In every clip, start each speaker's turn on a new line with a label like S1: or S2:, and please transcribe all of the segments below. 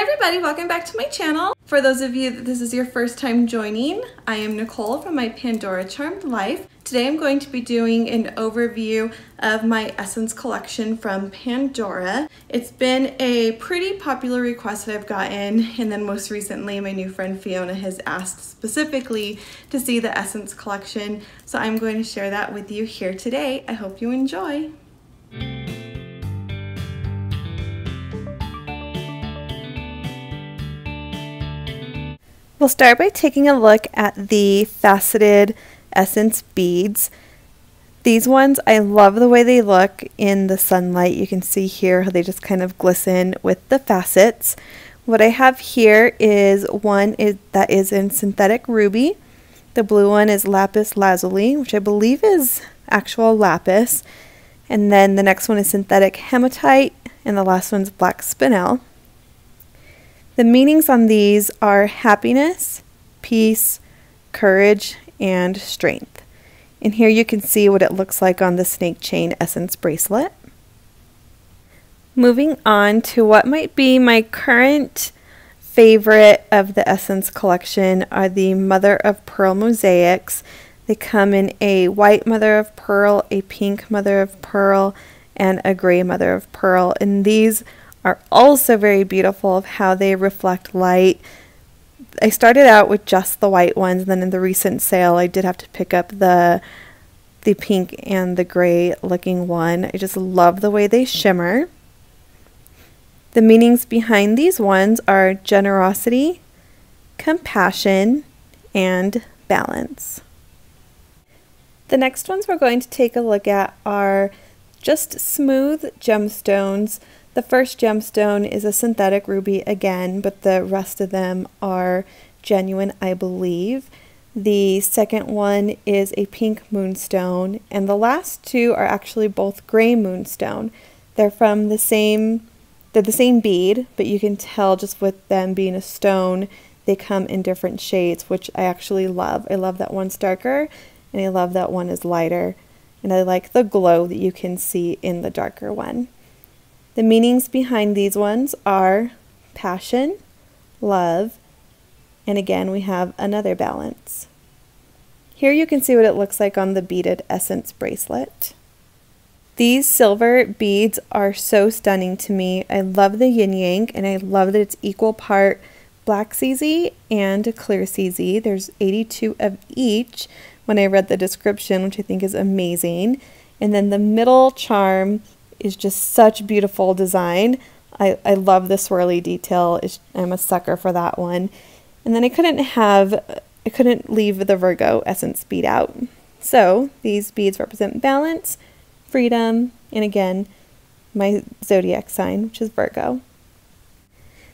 S1: Hi everybody, welcome back to my channel. For those of you that this is your first time joining, I am Nicole from my Pandora Charmed Life. Today I'm going to be doing an overview of my Essence collection from Pandora. It's been a pretty popular request that I've gotten, and then most recently my new friend Fiona has asked specifically to see the Essence collection, so I'm going to share that with you here today. I hope you enjoy. We'll start by taking a look at the Faceted Essence beads. These ones, I love the way they look in the sunlight. You can see here how they just kind of glisten with the facets. What I have here is one that is in synthetic ruby. The blue one is Lapis Lazuli, which I believe is actual lapis. And then the next one is synthetic hematite, and the last one's black spinel. The meanings on these are happiness, peace, courage, and strength. And here you can see what it looks like on the snake chain essence bracelet. Moving on to what might be my current favorite of the Essence collection are the mother of pearl mosaics. They come in a white mother of pearl, a pink mother of pearl, and a gray mother of pearl. And these are also very beautiful of how they reflect light. I started out with just the white ones, and then in the recent sale I did have to pick up the pink and the gray looking one. I just love the way they shimmer. The meanings behind these ones are generosity, compassion, and balance. The next ones we're going to take a look at are just smooth gemstones. The first gemstone is a synthetic ruby again, but the rest of them are genuine, I believe. The second one is a pink moonstone, and the last two are actually both gray moonstone. They're from the same bead, but you can tell just with them being a stone, they come in different shades, which I actually love. I love that one's darker, and I love that one is lighter, and I like the glow that you can see in the darker one. The meanings behind these ones are passion, love, and again we have another balance. Here you can see what it looks like on the Beaded Essence Bracelet. These silver beads are so stunning to me. I love the yin yang, and I love that it's equal part black CZ and clear CZ. There's 82 of each when I read the description, which I think is amazing. And then the middle charm is just such beautiful design. I love the swirly detail. I'm a sucker for that one. And then I couldn't leave the Virgo essence bead out. So these beads represent balance, freedom, and again, my zodiac sign, which is Virgo.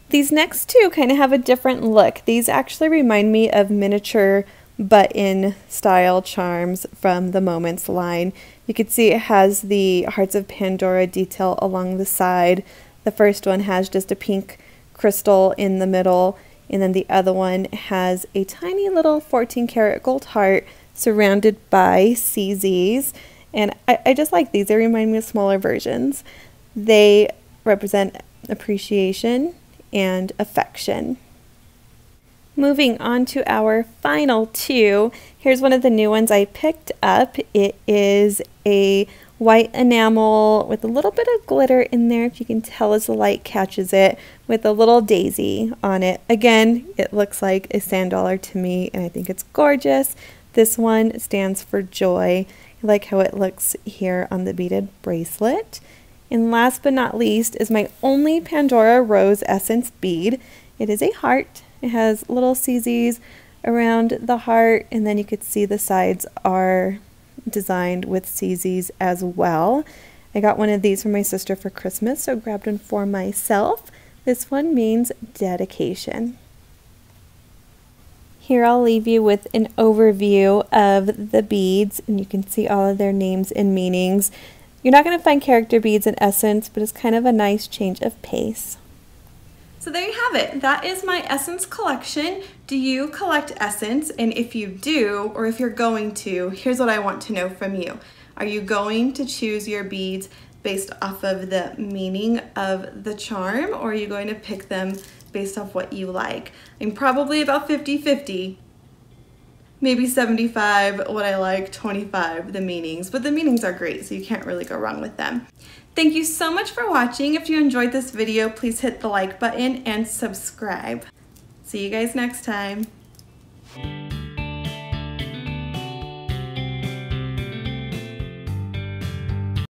S1: These next two kind of have a different look. These actually remind me of miniature button style charms from the Moments line. You can see it has the Hearts of Pandora detail along the side. The first one has just a pink crystal in the middle, and then the other one has a tiny little 14 karat gold heart surrounded by CZs. And I just like these. They remind me of smaller versions. They represent appreciation and affection. Moving on to our final two, here's one of the new ones I picked up. It is a white enamel with a little bit of glitter in there, if you can tell as the light catches it, with a little daisy on it. Again, it looks like a sand dollar to me, and I think it's gorgeous. This one stands for joy. I like how it looks here on the beaded bracelet. And last but not least is my only Pandora Rose Essence bead. It is a heart. It has little CZs around the heart, and then you could see the sides are designed with CZs as well. I got one of these from my sister for Christmas, so grabbed one for myself. This one means dedication. Here I'll leave you with an overview of the beads, and you can see all of their names and meanings. You're not going to find character beads in Essence, but it's kind of a nice change of pace. So there you have it. That is my Essence collection. Do you collect Essence? And if you do, or if you're going to, here's what I want to know from you. Are you going to choose your beads based off of the meaning of the charm, or are you going to pick them based off what you like. I'm probably about 50-50. Maybe 75 what I like, 25 the meanings, but the meanings are great, so you can't really go wrong with them. Thank you so much for watching. If you enjoyed this video, please hit the like button and subscribe. See you guys next time.